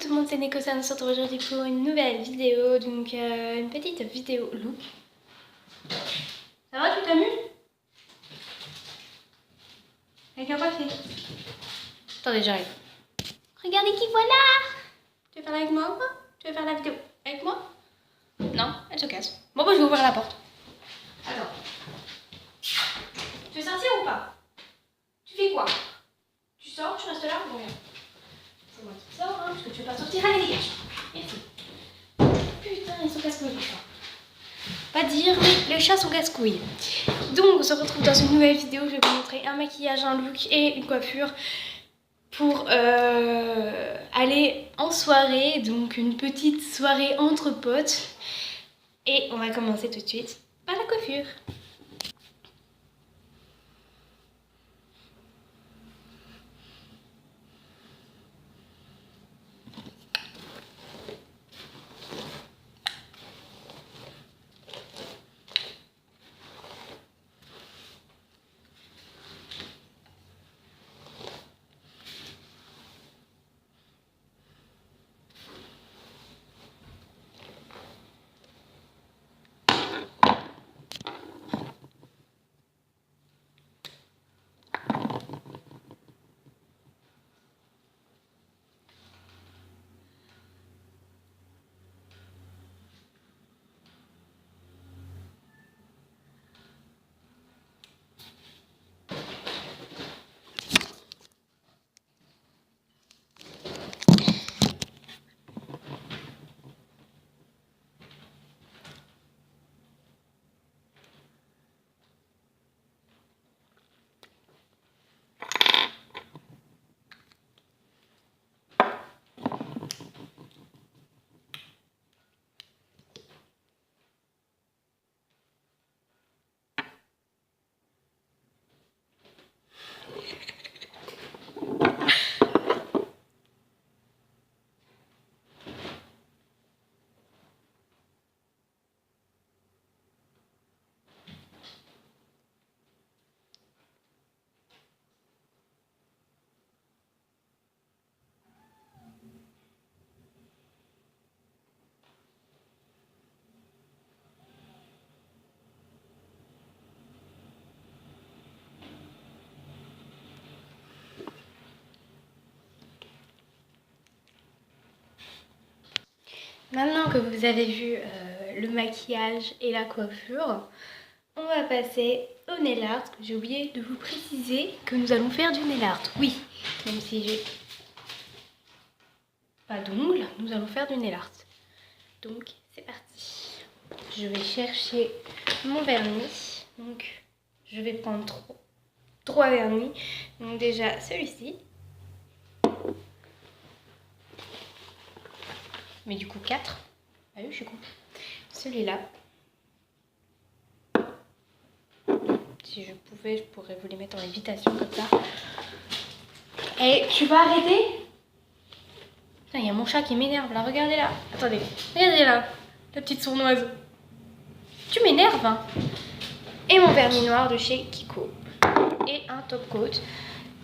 tout le monde, c'est Neko, on se retrouve aujourd'hui pour une nouvelle vidéo, donc une petite vidéo look. Ça va, tu t'amuses? Avec un café. Attendez, j'arrive. Regardez qui voilà! Tu veux faire avec moi ou pas? Tu veux faire la vidéo avec moi? Non, elle se casse. Bon, bah je vais ouvrir la porte. Attends. Tu veux sortir ou pas? Tu fais quoi? Tu sors, tu restes là ou rien? C'est moi qui sors, hein, parce que tu veux pas sortir. Allez, dégage. Merci. Putain, ils sont casse-couilles les chats. Pas dire, mais les chats sont casse-couilles. Donc, on se retrouve dans une nouvelle vidéo. Je vais vous montrer un maquillage, un look et une coiffure pour aller en soirée. Donc, une petite soirée entre potes. Et on va commencer tout de suite par la coiffure. Maintenant que vous avez vu le maquillage et la coiffure, on va passer au nail art. J'ai oublié de vous préciser que nous allons faire du nail art. Oui, même si j'ai pas d'ongles, nous allons faire du nail art. Donc c'est parti. Je vais chercher mon vernis. Donc je vais prendre trois vernis. Donc déjà celui-ci. Mais du coup 4. Ah oui, je suis con. Celui-là. Si je pouvais, je pourrais vous les mettre en lévitation comme ça. Et tu vas arrêter? Putain, il y a mon chat qui m'énerve là, regardez là. Attendez, regardez là, la petite sournoise. Tu m'énerves, hein. Et mon vernis noir de chez Kiko. Et un top coat.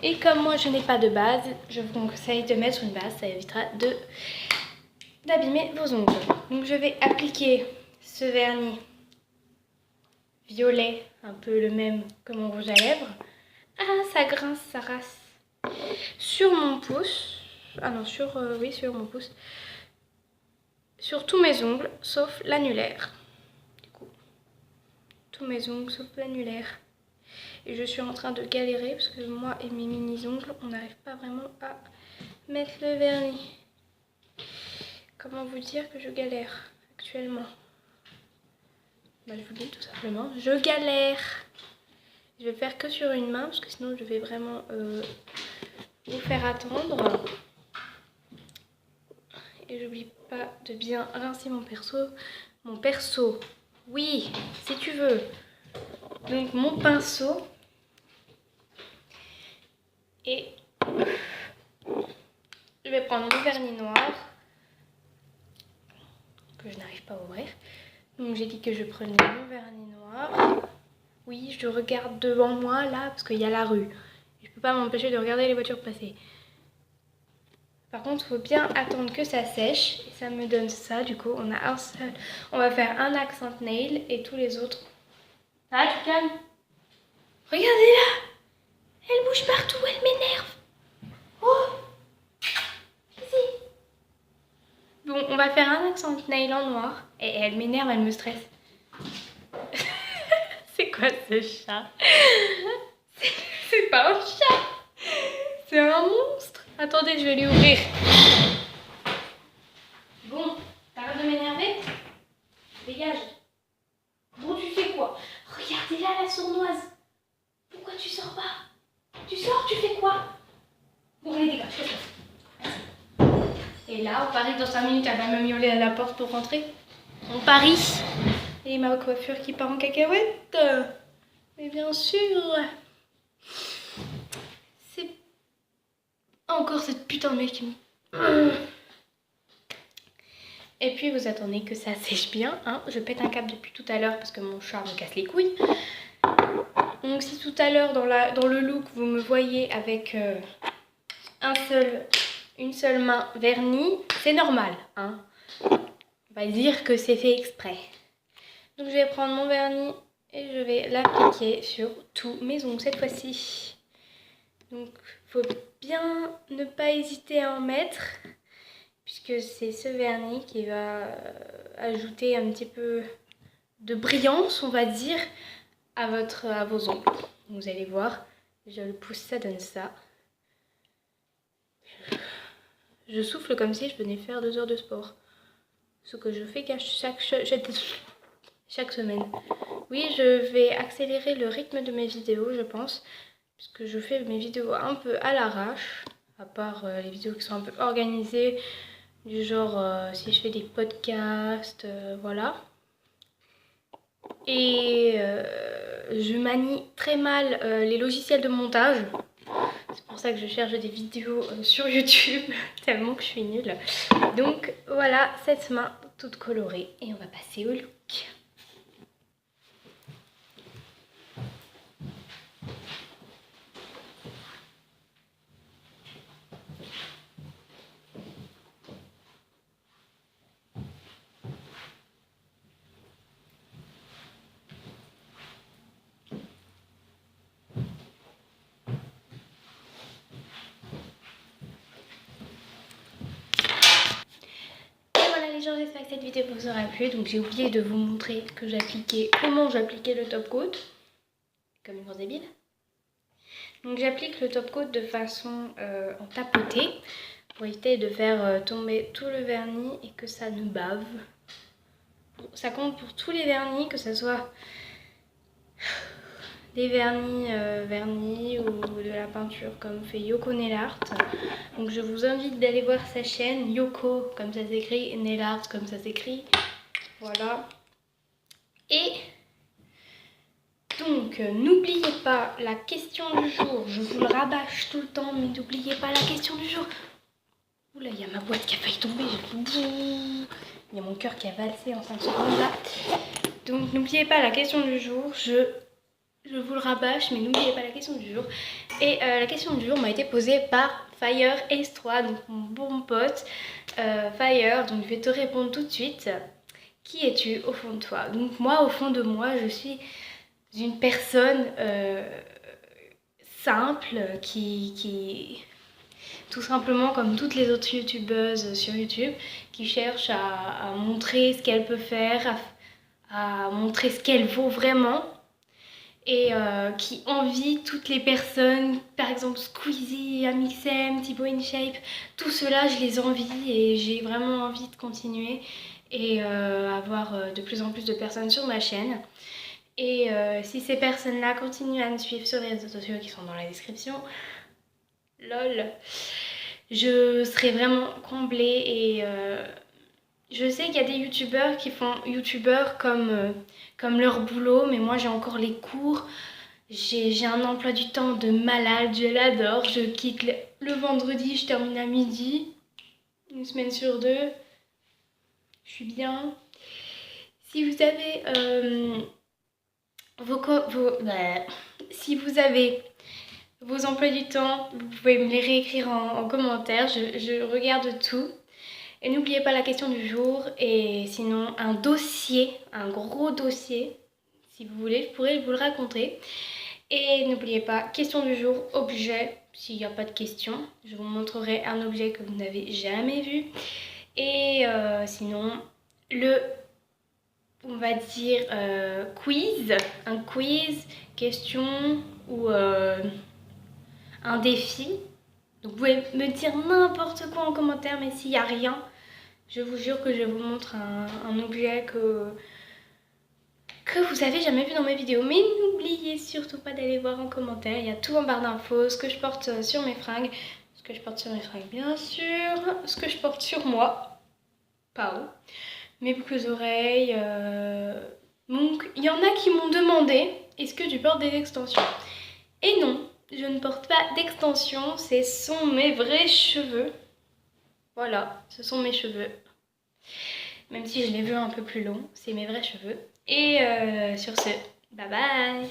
Et comme moi je n'ai pas de base, je vous conseille de mettre une base, ça évitera d'abîmer vos ongles. Donc je vais appliquer ce vernis violet, un peu le même que mon rouge à lèvres. Ah, ça grince, ça race. Sur mon pouce. Ah non, oui, sur mon pouce. Sur tous mes ongles, sauf l'annulaire. Du coup, tous mes ongles, sauf l'annulaire. Et je suis en train de galérer parce que moi et mes mini-ongles, on n'arrive pas vraiment à mettre le vernis. Comment vous dire que je galère actuellement? Bah, je vous dis tout simplement, je galère. Je vais faire que sur une main parce que sinon je vais vraiment vous faire attendre. Et j'oublie pas de bien rincer mon perso. Mon perso, oui, si tu veux. Donc mon pinceau. Et je vais prendre mon vernis noir que je n'arrive pas à ouvrir. Donc j'ai dit que je prenais mon vernis noir. Oui, je regarde devant moi là parce qu'il y a la rue. Je peux pas m'empêcher de regarder les voitures passer. Par contre, il faut bien attendre que ça sèche. Et ça me donne ça. Du coup, on a un seul. On va faire un accent nail et tous les autres. Ah, tu calmes. Regardez-la. Elle bouge partout, elle m'énerve. Oh. Ici. Bon, on va faire un accent nail en noir. Et elle m'énerve, elle me stresse. C'est quoi ce chat? C'est pas un chat. C'est un monstre. Attendez, je vais lui ouvrir. Bon, t'arrêtes de m'énerver? Dégage. Bon, tu fais quoi? Regardez là la sournoise. Pourquoi tu sors pas? Tu sors, tu fais quoi? Bon, allez, dégage, fais-toi. Et là, on parie que dans 5 minutes, elle va me miauler à la porte pour rentrer. On parie. Et ma coiffure qui part en cacahuète. Mais bien sûr. C'est encore cette putain de mec qui me... Et puis vous attendez que ça sèche bien, hein. Je pète un câble depuis tout à l'heure parce que mon chat me casse les couilles. Donc si tout à l'heure dans le look vous me voyez avec une seule main vernie, c'est normal, hein. On va dire que c'est fait exprès. Donc je vais prendre mon vernis et je vais l'appliquer sur tous mes ongles cette fois-ci. Donc il faut bien ne pas hésiter à en mettre, puisque c'est ce vernis qui va ajouter un petit peu de brillance, on va dire, à vos ongles. Vous allez voir, je le pousse, ça donne ça. Je souffle comme si je venais faire 2 heures de sport. Ce que je fais chaque semaine. Oui, je vais accélérer le rythme de mes vidéos, je pense, puisque je fais mes vidéos un peu à l'arrache, à part les vidéos qui sont un peu organisées, du genre si je fais des podcasts, voilà. Et je manie très mal les logiciels de montage. C'est pour ça que je cherche des vidéos sur YouTube, tellement que je suis nulle. Donc voilà, cette main toute colorée. Et on va passer au look. J'espère que cette vidéo vous aura plu. Donc j'ai oublié de vous montrer que comment j'appliquais le top coat, comme une grosse débile. Donc j'applique le top coat de façon en tapoté pour éviter de faire tomber tout le vernis et que ça ne bave. Ça compte pour tous les vernis, que ce soit des vernis ou de la peinture comme fait Yoko Nail Art. Donc je vous invite d'aller voir sa chaîne, Yoko comme ça s'écrit, Nail Art comme ça s'écrit. Voilà. Et donc n'oubliez pas la question du jour. Je vous le rabâche tout le temps, mais n'oubliez pas la question du jour. Oula, il y a ma boîte qui a failli tomber. Il y a mon cœur qui a valsé en 5 secondes là. Donc n'oubliez pas la question du jour. Je vous le rabâche, mais n'oubliez pas la question du jour. Et la question du jour m'a été posée par Fire Ace 3, donc mon bon pote Fire. Donc je vais te répondre tout de suite. Qui es-tu au fond de toi? Donc moi, au fond de moi, je suis une personne simple qui tout simplement comme toutes les autres youtubeuses sur YouTube, qui cherche à montrer ce qu'elle peut faire, à montrer ce qu'elle vaut vraiment. Et qui envie toutes les personnes, par exemple Squeezie, Amixem, Thibaut InShape, tout cela je les envie et j'ai vraiment envie de continuer et avoir de plus en plus de personnes sur ma chaîne. Et si ces personnes-là continuent à me suivre sur les réseaux sociaux qui sont dans la description, lol, je serai vraiment comblée et je sais qu'il y a des youtubeurs qui font youtubeurs comme leur boulot, mais moi j'ai encore les cours, j'ai un emploi du temps de malade, je l'adore, je quitte le vendredi, je termine à midi, une semaine sur 2, je suis bien. Si vous avez si vous avez vos emplois du temps, vous pouvez me les réécrire en commentaire, je regarde tout. Et n'oubliez pas la question du jour et sinon un dossier, un gros dossier, si vous voulez, je pourrais vous le raconter. Et n'oubliez pas, question du jour, objet, s'il n'y a pas de question, je vous montrerai un objet que vous n'avez jamais vu. Et sinon, on va dire quiz, un quiz, question ou un défi. Donc vous pouvez me dire n'importe quoi en commentaire, mais s'il n'y a rien, je vous jure que je vous montre un objet que vous avez jamais vu dans mes vidéos. Mais n'oubliez surtout pas d'aller voir en commentaire, il y a tout en barre d'infos, ce que je porte sur mes fringues, bien sûr, ce que je porte sur moi, pas où, mes boucles oreilles. Donc il y en a qui m'ont demandé, est-ce que tu portes des extensions? Et non, je ne porte pas d'extensions, ce sont mes vrais cheveux. Voilà, ce sont mes cheveux. Même si je les veux un peu plus longs, c'est mes vrais cheveux. Et sur ce, bye bye!